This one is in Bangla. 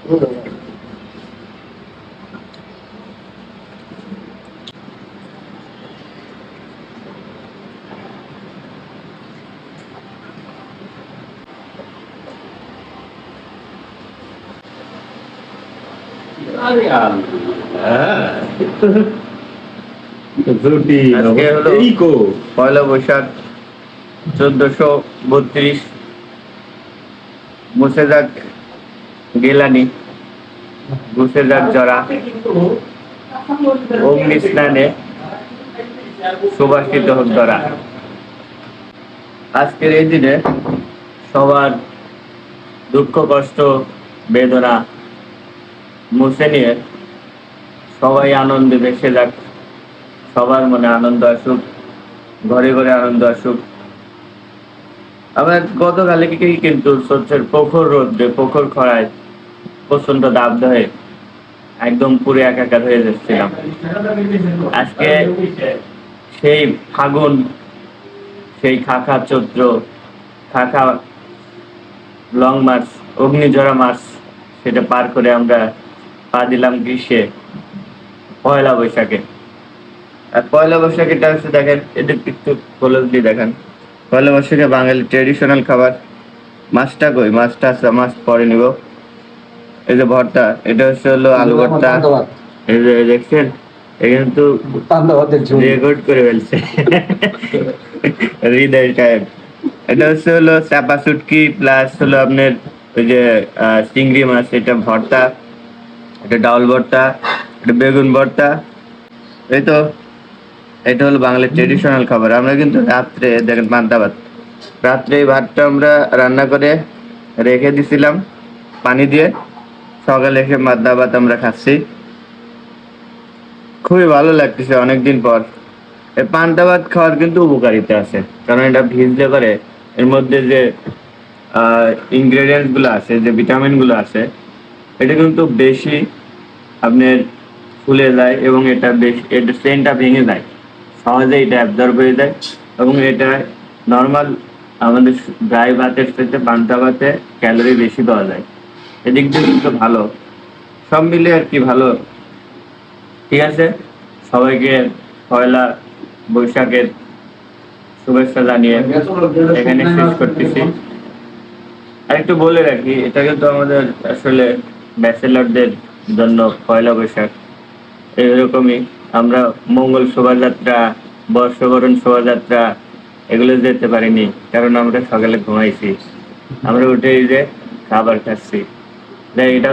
আরে আল্লাহ রুটি আজকে হলো এই কো পয়লা বৈশাখ 1432। মুছে যাক গেলানি, ঘুষে যাক জরা, অগ্নি স্নানে সুবাসিত হোক ধরা। আজকের এই দিনে সবার দুঃখ কষ্ট বেদনা মুছে নিয়ে সবাই আনন্দে ভেসে যাক, সবার মনে আনন্দ আসুক, ঘরে ঘরে আনন্দ আসুক। আমরা গতকালে কিন্তু সহ্যের প্রখর রোদ্রে প্রখর খরায় প্রচন্ড দাবদাহে একদম পুরো একাকার হয়ে যাচ্ছিলাম। আজকে সেই ফাগুন, সেই খাখা চৈত্র, খাখা লং মার্চ, অগ্নিঝরা মার্চ, সেটা পার করে আমরা পা দিলাম গ্রীষ্মে, পয়লা বৈশাখে। আর পয়লা বৈশাখীটা হচ্ছে দেখেন, এদের একটু ক্লোজলি দেখেন। পয়লা বৈশাখে বাঙালি ট্রেডিশনাল খাবার মাছটা কই, মাছটা আছে, মাছ পরে নিব। এই যে ভর্তা, এটা হচ্ছে হলো আলু ভর্তা। এই যে দেখছেন, এখানে তো রেকর্ড করে ফেলছে হৃদয় সাহেব। এটা হচ্ছে হলো চাপা শুটকি প্লাস হলো আপনার ওই যে চিংড়ি মাছ, এটা ভর্তা, এটা ডাউল ভর্তা, এটা বেগুন ভর্তা। এই তো এটা হলো বাঙালির ট্রেডিশনাল খাবার। আমরা কিন্তু রাত্রে দেখেন পান্তা ভাত, রাত্রে এই ভাতটা আমরা রান্না করে রেখে দিছিলাম পানি দিয়ে, সকালে এসে পান্তা ভাত আমরা খাচ্ছি। খুবই ভালো লাগতেছে অনেকদিন পর। এই পান্তা ভাত খাওয়ার কিন্তু উপকারিতা আছে, কারণ এটা ভিজলে করে এর মধ্যে যে ইনগ্রেডিয়েন্টস গুলো আছে, যে ভিটামিন গুলো আছে, এটা কিন্তু বেশি আপনার ফুলে যায় এবং এটা বেশি, এটা সেন্টটা ভেঙে যায়, সহজে এটা অ্যাবজর্ব হয়ে যায়। এবং এটা নর্মাল আমাদের ড্রাই ভাতের সাথে পান্তা ভাতে ক্যালোরি বেশি পাওয়া যায়, এদিক দিয়ে কিন্তু ভালো। সব মিলে আর কি ভালো। ঠিক আছে, সবাইকে পয়লা বৈশাখের শুভেচ্ছা জানিয়ে এখানে শেষ করতেছি। আর একটু বলে রাখি, এটা কিন্তু আমাদের আসলে ব্যাচেলরদের জন্য পয়লা বৈশাখ। এরকমই আমরা মঙ্গল শোভাযাত্রা, বর্ষবরণ শোভাযাত্রা এগুলো যেতে পারিনি, কারণ আমরা সকালে ঘুমাইছি, আমরা উঠে যে খাবার খাচ্ছি। তাই এটা